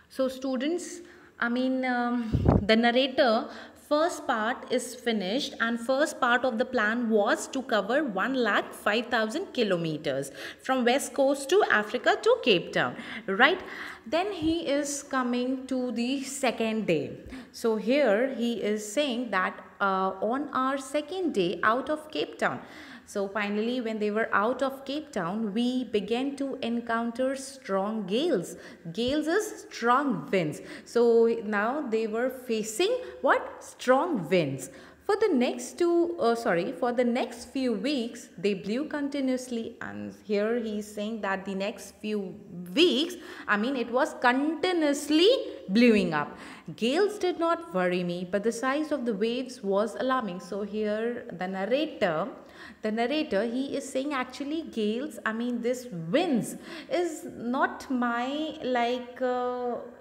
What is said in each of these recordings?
So students, the narrator first part is finished, and first part of the plan was to cover 1,05,000 kilometers from west coast to Africa to Cape Town, right? Then he is coming to the second day. So here he is saying that on our second day out of Cape Town, so finally, when they were out of Cape Town, we began to encounter strong gales. Gales is strong winds. So now they were facing what? Strong winds. For the next few weeks, they blew continuously, and here he is saying that the next few weeks, it was continuously blowing up. Gales did not worry me, but the size of the waves was alarming. So here the narrator he is saying actually gales, this winds is not my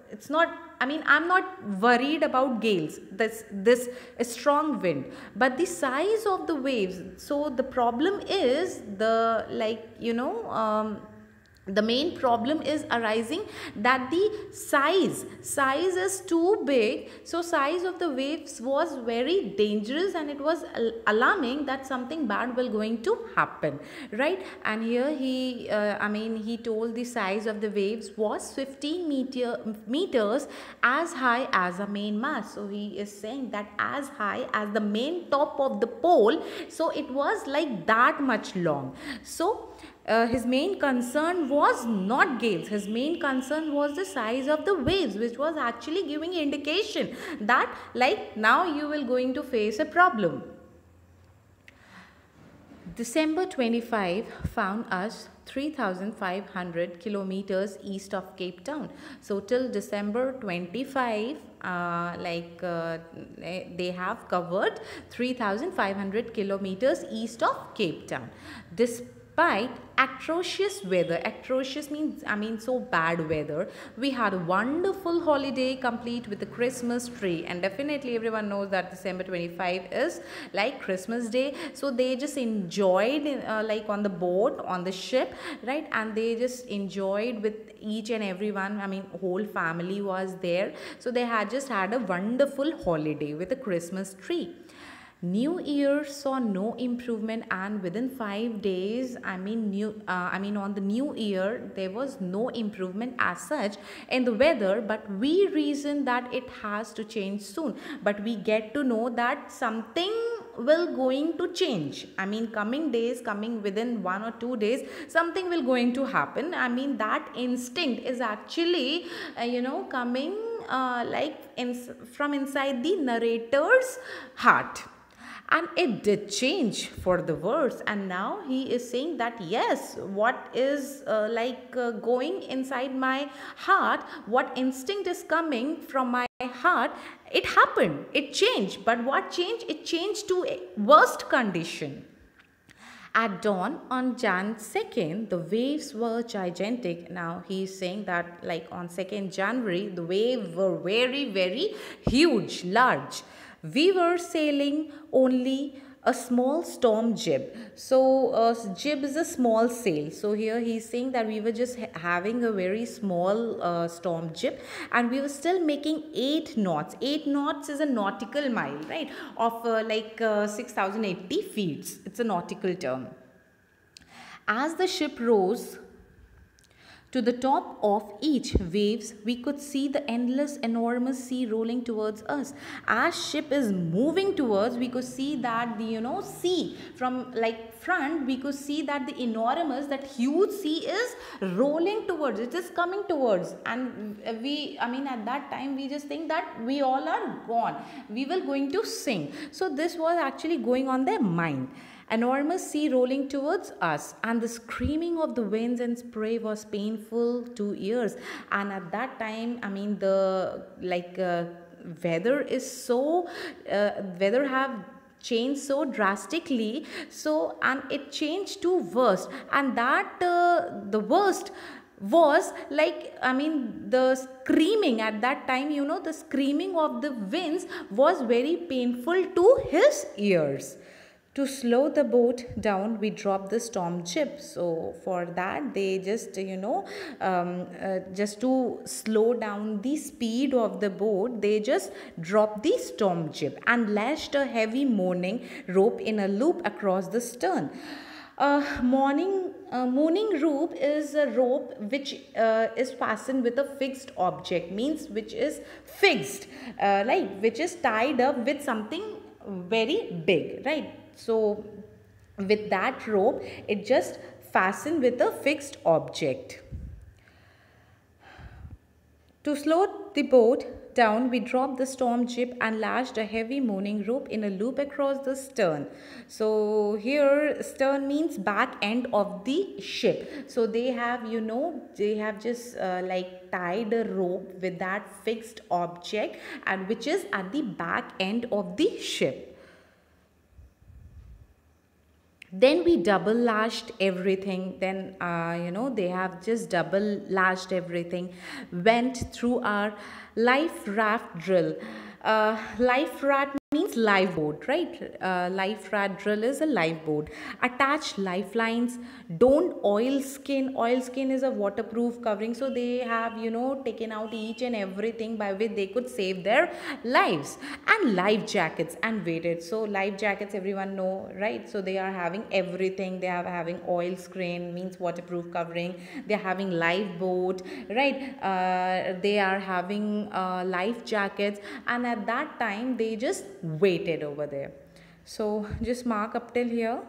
it's not, I'm not worried about gales, this strong wind, but the size of the waves. So the problem is the main problem is arising that the size is too big. So size of the waves was very dangerous, and it was alarming that something bad will going to happen, right? And here he told the size of the waves was 15 meters, as high as a main mast. So he is saying that as high as the main top of the pole, so it was like that much long. So his main concern was not gales. His main concern was the size of the waves, which was actually giving indication that now you will going to face a problem. December 25 found us 3,500 kilometers east of Cape Town. So till December 25, they have covered 3,500 kilometers east of Cape Town. Despite atrocious weather, atrocious means so bad weather, we had a wonderful holiday complete with the Christmas tree, and definitely everyone knows that December 25 is like Christmas day. So they just enjoyed on the boat, on the ship, right? And they just enjoyed with each and everyone. Whole family was there, so they had just had a wonderful holiday with a Christmas tree. New Year saw no improvement, and within 5 days, on the New Year, there was no improvement as such in the weather, but we reason that it has to change soon. But we get to know that something will going to change. Coming days, coming within 1 or 2 days, something will going to happen. That instinct is actually, coming from inside the narrator's heart. And it did change for the worse, and now he is saying that yes, what is going inside my heart, what instinct is coming from my heart, it happened, it changed. But what changed? It changed to a worst condition. At dawn on Jan 2nd, the waves were gigantic. Now he is saying that on 2nd January, the waves were very, very huge, large. We were sailing only a small storm jib. So jib is a small sail. So here he's saying that we were just having a very small storm jib, and we were still making 8 knots. 8 knots is a nautical mile, right? Of 6,080 feet. It's a nautical term. As the ship rose to the top of each waves, we could see the endless, enormous sea rolling towards us. As ship is moving towards, we could see that the sea from front. We could see that the enormous, that huge sea is rolling towards. It is coming towards, and at that time we just think that we all are gone. We will going to sink. So this was actually going on their mind. Enormous sea rolling towards us, and the screaming of the winds and spray was painful to ears. And at that time, weather is so weather have changed so drastically. So, and it changed to worst, and that the worst was the screaming at that time, the screaming of the winds was very painful to his ears. To slow the boat down, we drop the storm chip. So for that, they just, just to slow down the speed of the boat, they just drop the storm chip and lashed a heavy mooring rope in a loop across the stern. Mooring rope is a rope which is fastened with a fixed object, means which is fixed, which is tied up with something very big, right? So with that rope, it just fastened with a fixed object. To slow the boat down, we dropped the storm jib and lashed a heavy mooring rope in a loop across the stern. So here stern means back end of the ship. So they have, they have just tied a rope with that fixed object, and which is at the back end of the ship. Then we double lashed everything. Then they have just double lashed everything. Went through our life raft drill. Life raft means lifeboat, right? Life raft drill is a lifeboat. Attach lifelines. Don't oilskin. Oilskin is a waterproof covering, so they have taken out each and everything by which they could save their lives. And life jackets and weighted. So life jackets, everyone know, right? So they are having everything. They are having oil screen, means waterproof covering. They are having lifeboat, right? They are having life jackets, and at that time they just waited over there. So just mark up till here.